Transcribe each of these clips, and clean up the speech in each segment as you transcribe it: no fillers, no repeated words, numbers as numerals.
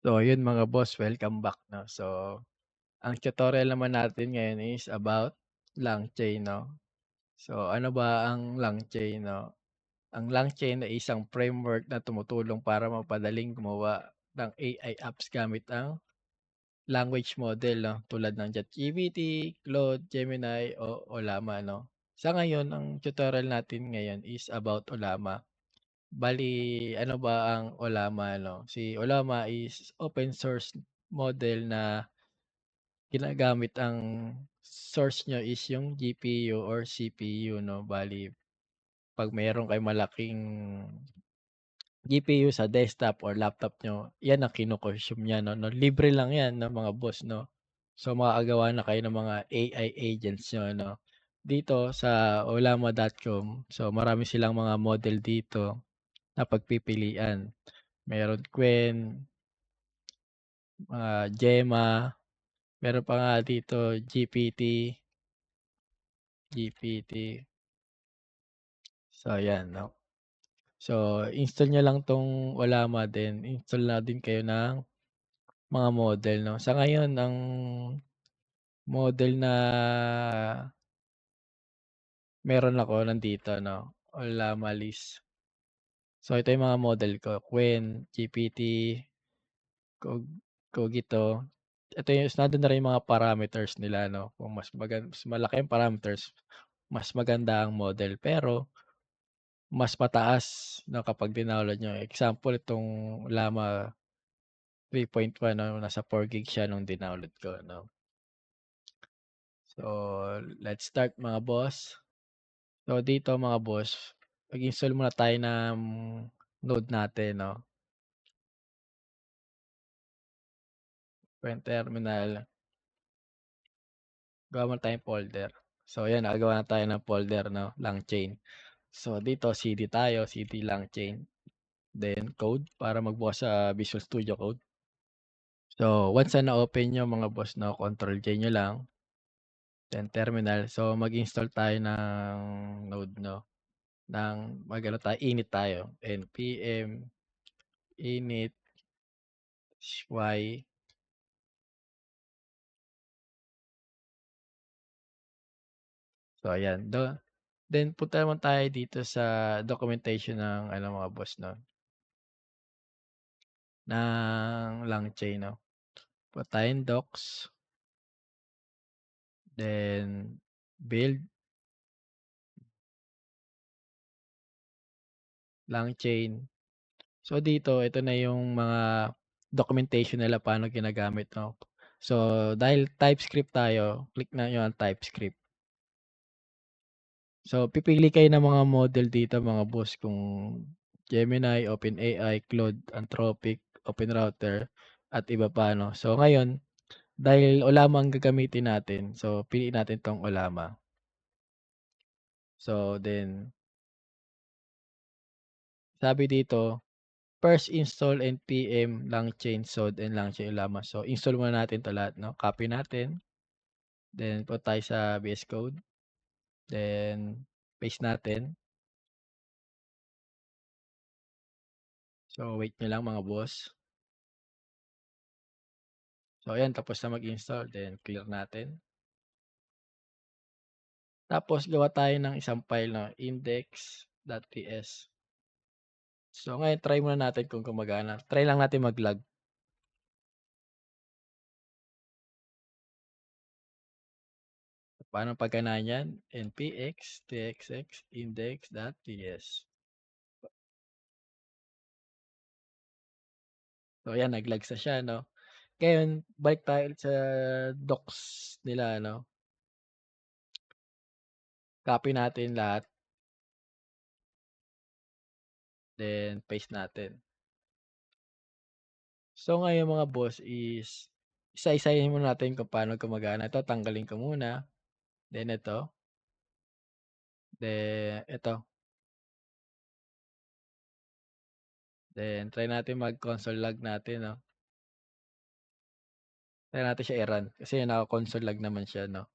So yun mga boss, welcome back 'no. So, ang tutorial naman natin ngayon is about LangChain 'no. So ano ba ang LangChain 'no? Ang LangChain ay isang framework na tumutulong para mapadaling gumawa ng AI apps gamit ang language model 'no, tulad ng ChatGPT, Claude, Gemini o Llama 'no. Sa ngayon ang tutorial natin ngayon is about Ollama. Bale ano ba ang Ollama 'no? Si Ollama is open source model na ginagamit ang source niya is yung GPU or CPU 'no. Bale 'pag meron kayong malaking GPU sa desktop or laptop niyo, yan ang kino-consume niya 'no, libre lang yan 'no mga boss 'no. So makakagawa na kayo ng mga AI agents niyo 'no. Dito sa ollama.com, so marami silang mga model dito na pagpipilian. Meron Qwen, Gemma, meron pa nga dito GPT. So ayan 'no. So install niyo lang 'tong Ollama din, install na din kayo ng mga model 'no. Sa ngayon ang model na meron ako nandito 'no, Ollama list. So ito yung mga model ko, Qwen, GPT, Cog Cogito. Ito yung nandun na rin yung mga parameters nila 'no, kung mas malaki ang parameters, mas maganda ang model. Pero mas mataas 'no kapag dinownload niyo. Example itong Llama 3.1 'no, nasa 4 gig siya nung dinownload ko 'no. So, let's start mga boss. So dito mga boss, mag-install muna tayo ng node natin 'no, open terminal, gawa muna tayong folder. So ayan, nakagawa na tayo ng folder 'no, LangChain. So dito cd tayo, cd LangChain, then code para magbukas sa Visual Studio Code. So once na na-open niyo mga boss 'no, control J niyo lang, then terminal. So mag-install tayo ng node 'no, mag-ano tayo, init tayo, npm init y. So ayan, then punta naman tayo dito sa documentation ng ano mga boss 'no, ng LangChain 'no. Punta tayong docs, then build LangChain. So dito, ito na yung mga documentation nila paano ginagamit 'no. So dahil TypeScript tayo, click na niyo ang TypeScript. So pipili kayo ng mga model dito mga boss kung Gemini, OpenAI, Claude, Anthropic, OpenRouter at iba pa 'no. So ngayon, dahil Ollama ang gagamitin natin, so piliin natin 'tong Ollama. So then, sabi dito, first install npm langchain sod and langchain Ollama. So install muna natin 'to lahat 'no, copy natin, then punta tayo sa VS Code, then paste natin. So wait niyo lang mga boss. So ayan, tapos na mag-install, then clear natin. Tapos gawa tayo ng isang file na index.ts. So ngayon try muna natin kung gumagana. Try lang natin mag-log. Paano pagganahan yan? npx txx index.ts. So ayan, nag-logs na siya 'no. Ngayon balik tayo ulit sa docs nila 'no. Copy natin lahat, then paste natin. So ngayon mga boss is isa-isahin muna natin kung paano gumagana. Ito tanggalin ko muna, then ito, then ito. Then try natin mag-console log natin 'no. Try natin siya i-run kasi naka-console log naman siya 'no.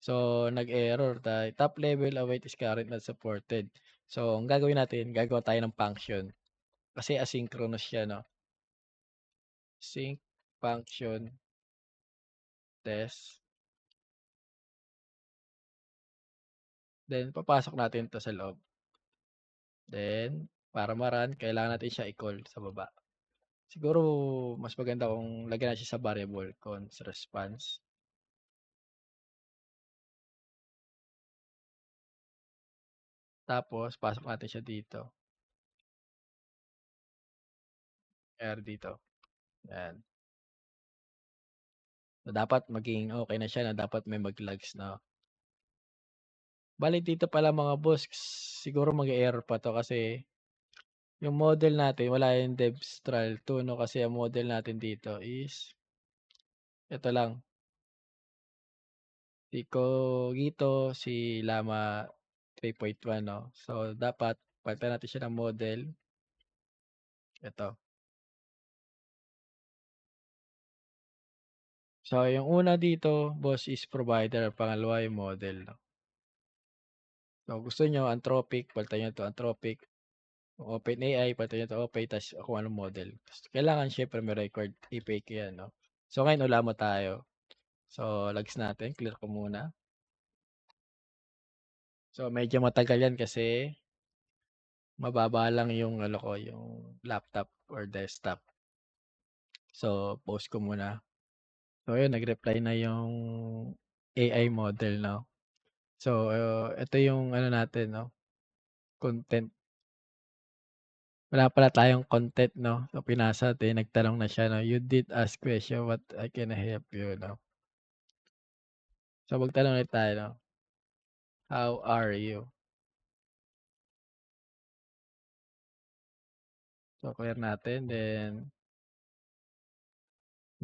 So nag-error tayo, top level await is current not supported. So ang gagawin natin, gagawa tayo ng function kasi asynchronous siya 'no. sync function test, then papasok natin 'to sa loob. Then para ma-run kailangan natin siya i-call sa baba. Siguro mas maganda kung lagyan natin siya sa variable const response. Tapos pasok natin siya dito, dito, 'yan. So dapat maging okey na siya na dapat may mag-logs 'no. Bale dito pala mga boss siguro mag-e-error pa 'to kasi yung model natin wala yung devstral 2 'no, kasi ang model natin dito is ito lang, si Cogito, si Llama 3.1 'no. So dapat palitan natin siya ng model, ito. So yung una dito boss is provider, pangalawa yung model 'no. So gusto niyo Anthropic, palitan niyo to Anthropic, kung OpenAI palitan niyo to Opay ta's kung anong model. Kailangan siyempre may record APK yan 'no. So ngayon ulama tayo. So logs natin, clear ko muna. So medyo matagal yan kasi mababa lang yung ano ko, yung laptop or desktop. So pause ko muna. So ayun nag-reply na yung AI model 'no. So ito yung ano natin 'no, content. Wala pala tayong content 'no, so pinasa natin nagtanong na siya 'no, "You did ask question, what I can help you?" 'No. So magtanong ulit tayo 'no, "How are you?" So clear natin then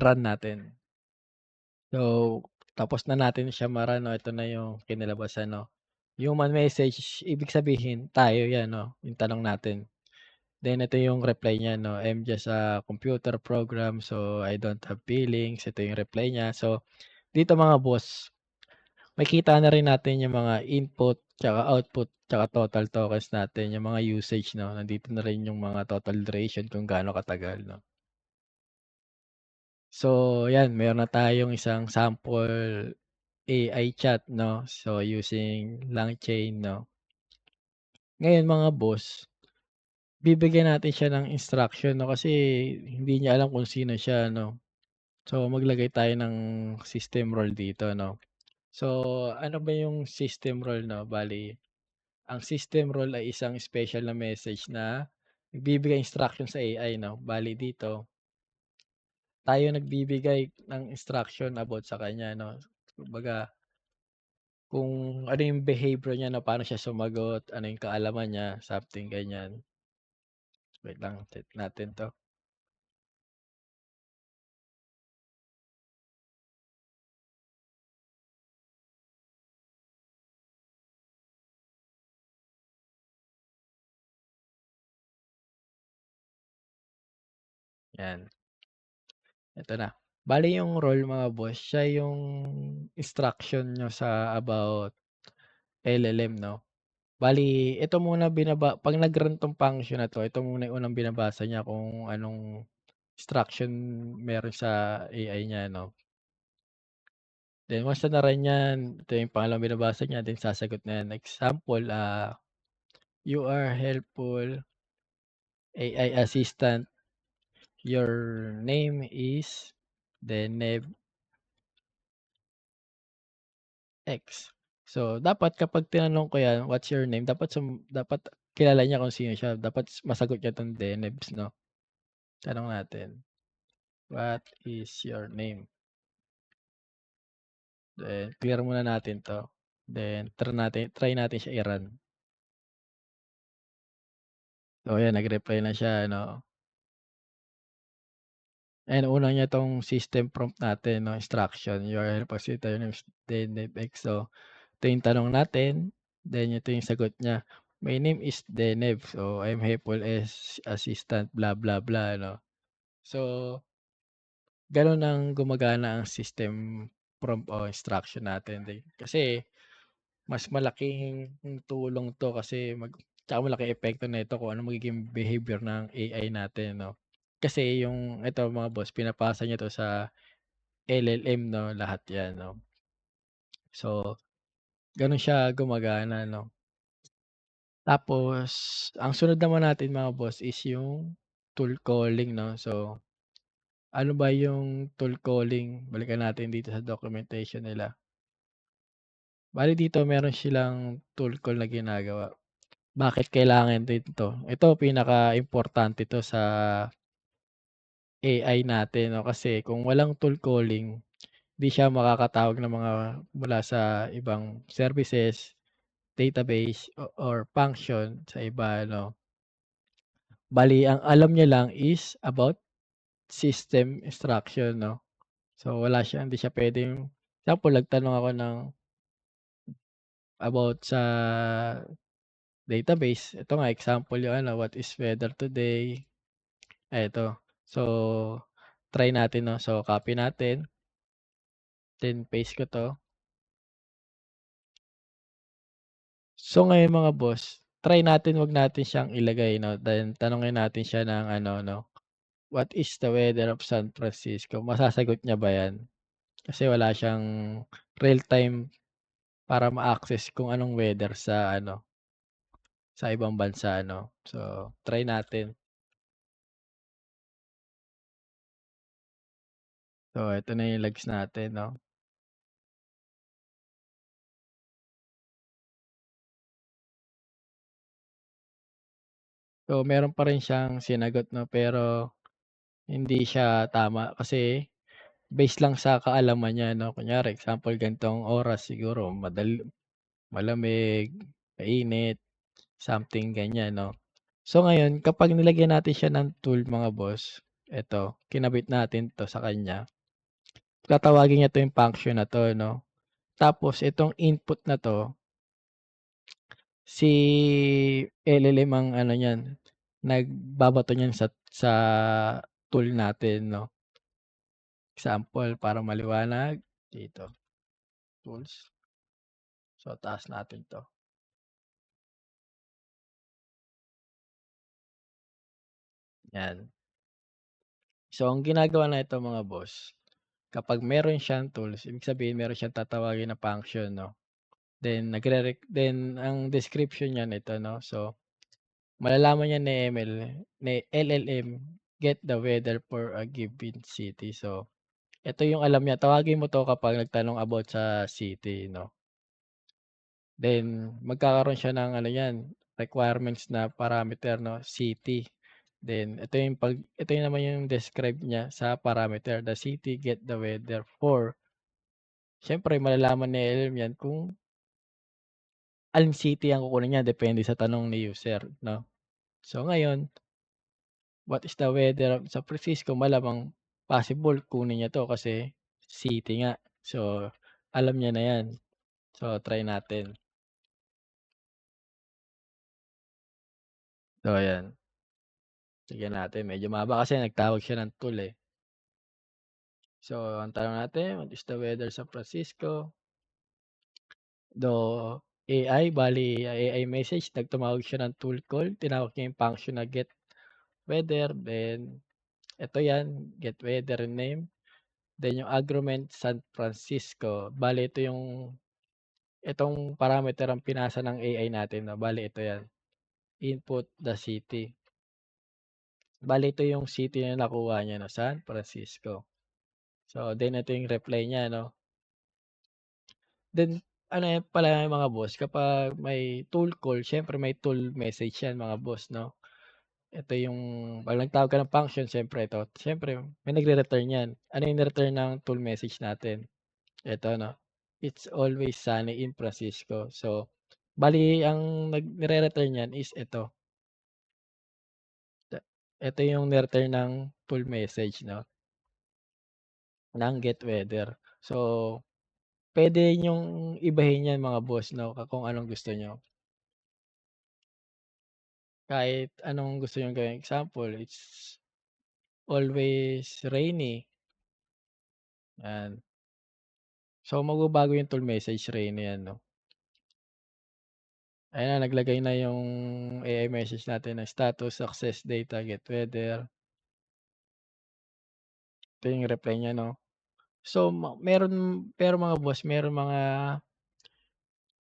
run natin. So tapos na natin siya ma-run 'no, ito na yung kinalabasan 'no. Human message ibig sabihin tayo 'yan 'no, yung tanong natin. Then ito yung reply niya 'no, "I'm just a computer program so I don't have feelings." Ito yung reply niya. So dito mga boss, makikita na rin natin yung mga input, tsaka output, tsaka total tokens natin, yung mga usage 'no, nandito na rin yung mga total duration kung gaano katagal 'no. So 'yan, meron na tayong isang sample AI chat 'no, so using LangChain 'no. Ngayon mga boss, bibigyan natin siya ng instruction 'no, kasi hindi niya alam kung sino siya 'no. So maglagay tayo ng system role dito 'no. So ano ba yung system role 'no, bale ang system role ay isang special na message na nagbibigay instruction sa AI 'no. Bale dito, tayo nagbibigay ng instruction about sa kanya 'no. Kumbaga kung ano yung behavior niya 'no, paano siya sumagot, ano yung kaalaman niya, something ganyan. Wait lang, check natin 'to, 'yan, eto na. Bale yung role mga boss, siya yung instruction niyo sa about LLM 'no. Bale ito muna 'pag nag-run 'tong function na 'to, ito muna yung unang binabasa niya kung anong instruction meron sa AI niya 'no. Then once na na-run yan, ito yung pangalawang binabasa niya, then sasagot na yan. Example, "You are helpful AI assistant. Your name is," then name X. So dapat kapag tinanong ko yan, "What's your name?" Dapat kilala niya kung sino siya. Dapat masagot niya 'tong Denebs 'no. Tanong natin, "What is your name?" Then clear muna natin 'to. Then try natin siya i-run. So ayan nag-reply na siya ano. Ayan una niya 'tong system prompt natin 'no, instruction, "Your facilitator name is Deneb X." So ito yung tanong natin, then ito yung sagot niya, "My name is Deneb, so I'm helpful as assistant blah, blah, blah," ano. So gano'n ang gumagana ang system prompt o instruction natin din. Kasi mas malaking tulong 'to kasi tsaka malaking epekto nito kung ano magiging behavior ng AI natin 'no. Kasi yung ito mga boss pinapasa niya 'to sa LLM 'no, lahat 'yan 'no. So, gano'n siya gumagana 'no. Tapos ang sunod naman natin mga boss is yung tool calling 'no. So, ano ba yung tool calling? Balikan natin dito sa documentation nila. Bale dito meron silang tool call na ginagawa. Bakit kailangan din 'to? Ito pinakaimportante 'to sa AI natin 'no, kasi kung walang tool calling, 'di siya makakatawag ng mga mula sa ibang services, database or function sa iba 'no. Bale ang alam niya lang is about system instruction 'no. So wala siya hindi siya puwedeng example nagtanong ako ng about sa database, ito nga example yung ano, what is weather today, eto. So, try natin 'no, so copy natin, then paste ko 'to. So ngayon mga boss, try natin 'wag natin siyang ilagay 'no, then tanungin natin siya ng ano 'no, "What is the weather of San Francisco?" Masasagot niya ba 'yan? Kasi wala siyang real time para ma-access kung anong weather sa ano, sa ibang bansa 'no. So, try natin. So, eto na yung logs natin 'no. So, meron pa rin siyang sinagot 'no, pero hindi siya tama kasi base lang sa kaalaman niya 'no. Kunyari example ganitong oras siguro malamig, mainit, something ganyan 'no. So, ngayon kapag nilagyan natin siya ng tool mga boss, eto kinabit natin 'to sa kanya, tatawagin niya 'to yung function na 'to 'no. Tapos itong input na 'to, si LLM ang ano niyan, nagbabato niyan sa tool natin 'no. Example para maliwanag, dito, tools. So, taas natin 'to, 'yan. So, ang ginagawa nito mga boss, kapag meron siyang tools, ibig sabihin meron siyang tatawagin na function 'no, then ang description niya nito 'no, so malalaman niya ni LLM, get the weather for a given city. So, ito yung alam niya, tawagin mo 'to kapag nagtanong about sa city 'no. Then magkakaroon siya ng ano niyan, requirements na parameter 'no, city. Then ito yung naman yung describe niya sa parameter, the city get the weather for. Siyempre malalaman ni LLM yan kung aling city ang kukunin niya depende sa tanong ni user 'no. So ngayon, what is the weather of San Francisco, malamang possible kunin niya 'to kasi city nga. So alam niya na yan. So try natin. So ayan. Tignan natin, medyo mahaba kasi nagtawag siya ng tool, eh. So, ang tanong natin, "What is the weather San Francisco?" Do AI, bale AI message, tumawag siya ng tool call, tinawag niya yung function na get weather, then eto 'yan, get weather name, then yung argument San Francisco. Bale itong parameter ang pinasa ng AI natin 'no, bale ito 'yan, input the city. Bale ito yung city na nakuha niya 'no, San Francisco. So, then ito yung reply niya 'no. Then ano yan pala yan mga boss, kapag may tool call siyempre may tool message yan mga boss 'no. Ito yung 'pag nagtawag ka ng function siyempre ito, siyempre may nagre-return yan. Ano yung ni-return ng tool message natin? Ito 'no, "It's always sunny in Francisco." So, bale ang nire-return niyan is ito, ito yung ni-return ng tool message 'no, ng get weather. So, puwede niyong ibahin yan mga boss 'no, kung anong gusto niyo. Kahit anong gusto niyong gawing example, it's always rainy, yan. So, magbabago yung tool message rainy yan 'no. Ayan na naglagay na yung AI message natin ng status, success data, get weather. Ito yung reply niya 'no. So, pero mga boss meron mga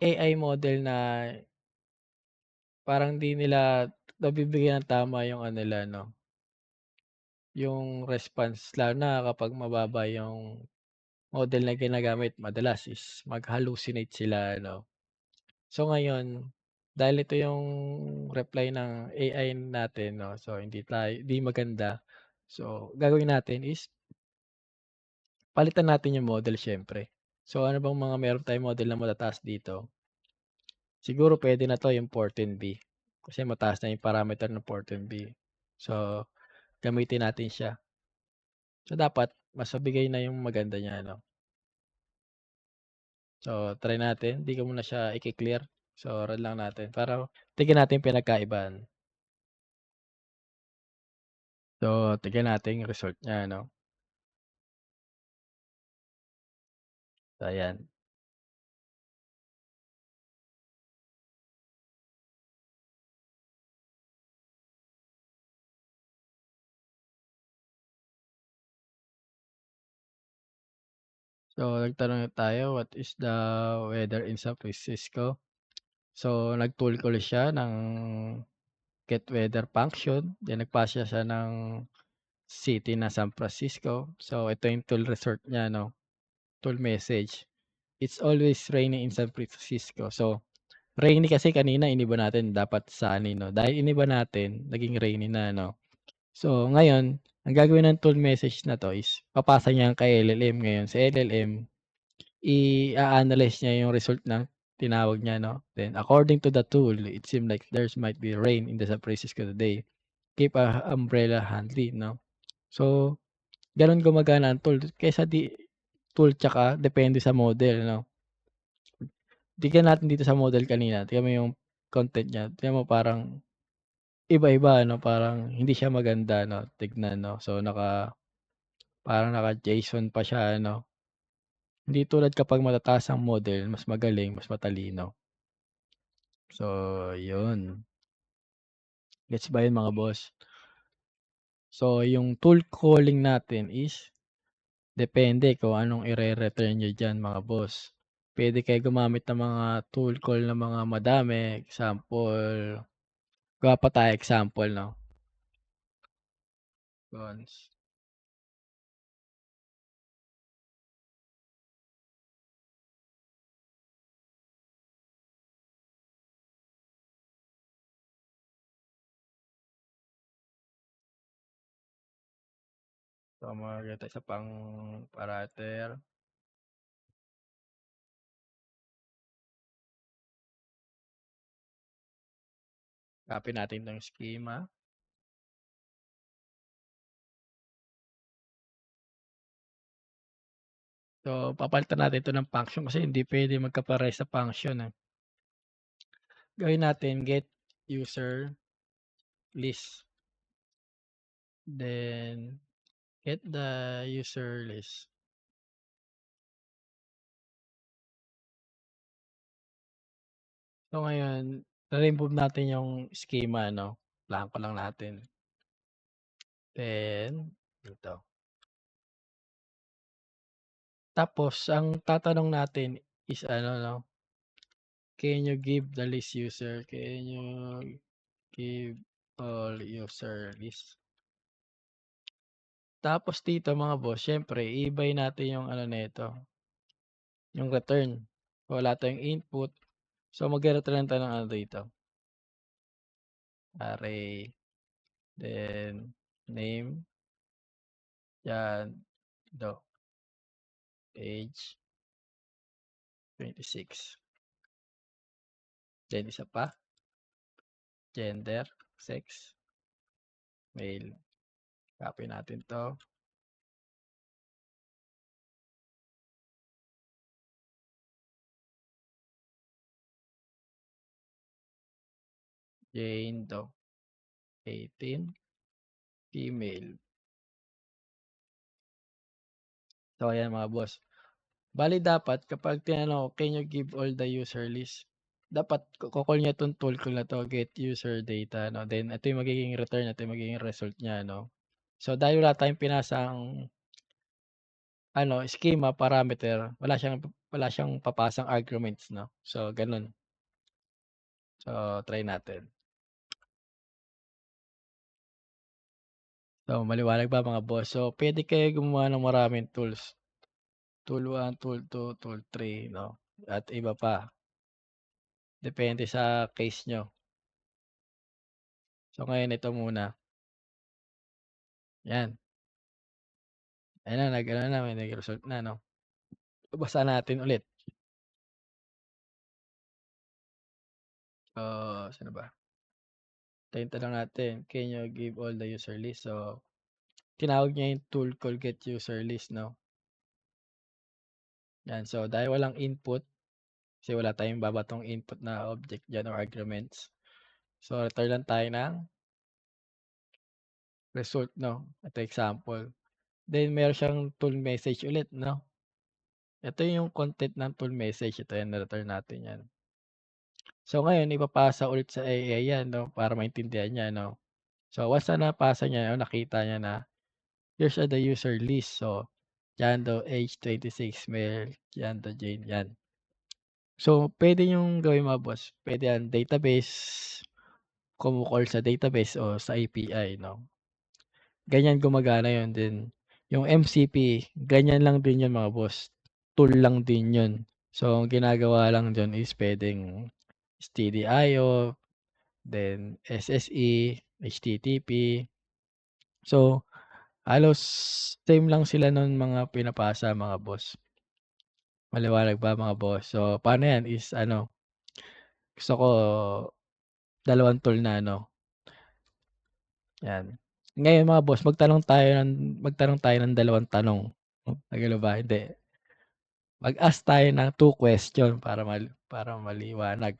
AI model na parang di nila nabibigyan ng tama yung ano nila 'no, yung response lalo na kapag mababa yung model na ginagamit madalas is mag-hallucinate sila ano. So ngayon, dahil ito yung reply ng AI natin 'no, so hindi maganda. So gagawin natin is palitan natin yung model siyempre. So ano bang mga meron tayong model na matataas dito? Siguro puwede na 'to yung 14B, kasi mataas na yung parameter ng 14B. So gamitin natin siya. So dapat mas mabigay na yung maganda niya 'no. So try natin, 'di ko muna siya iki-clear. So run lang natin para tignan natin yung pinagkaibahan. So tignan natin yung result niya 'no. So ayan. So nagtanong tayo, "What is the weather in San Francisco?" So nag-tool call siya ng get weather function, then nagpasa siya ng city na San Francisco. So ito yung tool result niya 'no, tool message. "It's always rainy in San Francisco." So rainy kasi kanina iniba natin dapat sunny 'no, dahil iniba natin naging rainy na 'no. So ngayon, ang gagawin ng tool message na 'to is papasa niya kay LLM. Ngayon sa LLM i-a-analyze niya yung result ng tinawag niya 'no. Then according to the tool, it seemed like there's might be rain in the San Francisco today. Keep a umbrella handy 'no. So gano'n gumagana ang tool kaysa tool tsaka depende sa model 'no. Tignan natin dito sa model kanina, tignan mo yung content niya, tignan mo parang iba-iba 'no, parang hindi siya maganda 'no, tignan 'no. So parang naka-JSON pa siya ano. Hindi tulad kapag matataas ang model, mas magaling, mas matalino. So, yun. Gets ba yun mga boss? So, yung tool calling natin is depende kung anong ire-return niyo diyan mga boss. Puwede kayo gumamit ng mga tool call na mga madami, example, gawa pa tayo example 'no, cons. So, maganda tayo sa pang-parameter, copy natin 'tong schema. So, papalitan natin 'to ng function kasi hindi puwede magkaparehas sa function, eh. Gawin natin get user list, then get the user list. So ngayon, re-remove natin yung schema 'no, blanko lang natin. Then dito. Tapos ang tatanong natin is ano 'no, can you give the list user, can you give all user list. Tapos dito mga boss siyempre iibahin natin yung ano nito, yung return. Wala tayong input, so magre-return tayo ng ano dito, array, then name, 'yan, do age 26. Then isa pa, gender, sex, male. Copy natin 'to, Jane Doe, 18, female. So ayan mga boss. Bale dapat kapag tinanong ko, "Can you give all the user list?" Dapat ko-call niya 'tong tool ko na 'to, get user data 'no, then ito yung magiging return, ito yung magiging result niya 'no. So dahil wala tayong pinasang ano, schema, parameter, wala siyang papasang arguments 'no. So gano'n. So try natin. So maliwanag ba mga boss? So puwede kayo gumawa ng maraming tools. Tool 1, tool 2, tool 3 'no, at iba pa. Depende sa case niyo. So ngayon ito muna, 'yan. Ayan na, nag-ano na, may nag-result na 'no. Babasahin natin ulit. Sino ba? Ito yung tanong natin, "Can you give all the user list?" So tinawag niya yung tool called getUserList 'no. 'Yan, so dahil walang input, kasi wala tayong babatong input na object diyan or arguments. So return lang tayo ng result 'no, ito example. Then meron siyang tool message ulit 'no. Ito yung content ng tool message, ito yan na-return natin 'yan. So ngayon ipapasa ulit sa AI 'yan 'no, para maintindihan niya 'no. So once na napasa niya o nakita niya na, here's the user list. So Jando, age 26, male, Jando Jane, 'yan. So puwede niyong gawin mga boss, puwede yan database, kumo-call sa database o sa API 'no. Ganyan gumagana yun din. Yung MCP, ganyan lang din yun mga boss, tool lang din yun. So ang ginagawa lang dun is puwedeng stdio, then SSE, HTTP. So halos same lang sila nun mga pinapasa mga boss. Maliwanag ba mga boss? So paano yan is ano, gusto ko dalawang tool na ano, yan. Ngayon mga boss magtanong tayo ng dalawang tanong. Nagano ba? Hindi. Mag-ask tayo ng 2 question para maliwanag.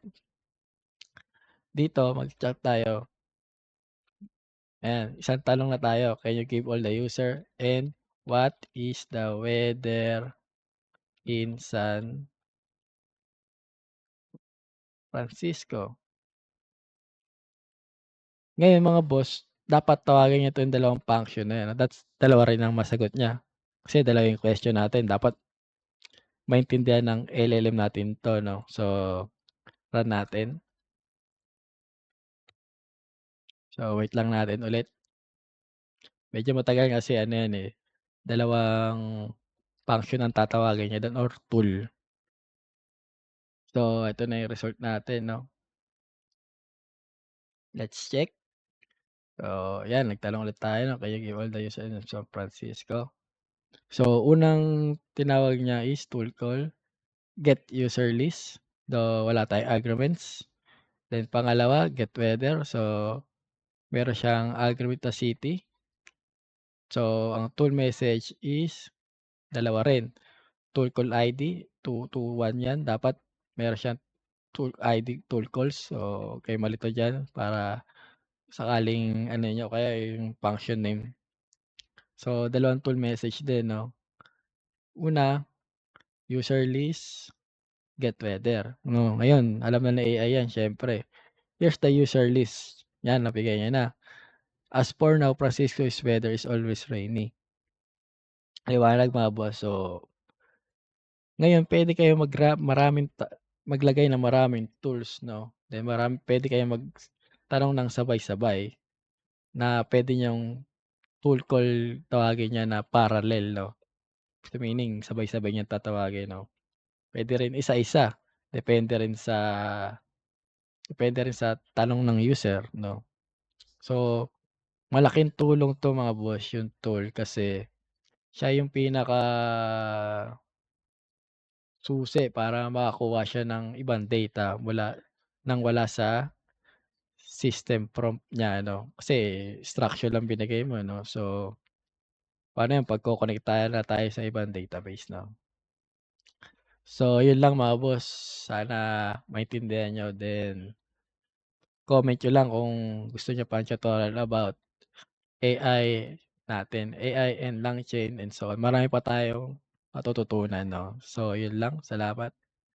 Dito mag-chat tayo, ayan, isang tanong na tayo, "Can you give all the user and what is the weather in San Francisco?" Ngayon mga boss, dapat tawagin niyo 'tong dalawang function na yan, that's dalawa rin ang masagot niya. Kasi dalawa yung question natin, dapat maintindihan ng LLM natin 'to 'no. So run natin. So wait lang natin ulit. Medyo matagal kasi ano yan, eh, dalawang function ang tatawagin niya dun or tool. So ito na yung result natin 'no. Let's check. So yan, nagtanong ulit tayo 'no, "Can you give all the user in San Francisco?" So unang tinawag niya is tool call getUserList, though wala tayong arguments. Then pangalawa getWeather, so meron siyang argument na city. So ang tool message is dalawa rin, tool call ID, 221 yan, dapat meron siyang tool ID tool calls. So kayo malito diyan para sakaling ano niyo kaya yung function name. So dalawang tool message din 'no. Una, user list, get weather 'no. Ngayon alam na ng AI yan siyempre. Here's the user list, yan nabigay niya na. As for now, Francisco's weather is always rainy. Liwanag mga boss. So ngayon puwede kayong maglagay ng maraming tools 'no, then puwede kayong magtanong ng sabay-sabay na puwede niyong tool call tawagin niya na parallel 'no. So meaning sabay-sabay niyang tatawagin 'no. Puwede rin isa-isa, depende rin sa depende rin sa tanong ng user 'no. So malaking tulong 'to mga boss, yung tool kasi siya yung susi para makakuha siya ng ibang data nang wala sa system prompt niya ano. Kasi instruction lang binigay mo 'no. So paano 'yan pagkokonektahan na tayo sa ibang database 'no. So yun lang mga boss, sana maintindihan niyo then comment niyo lang kung gusto niyo pang tutorial about AI AI and LangChain and so on. Marami pa tayong matututunan 'no. So yun lang, salamat.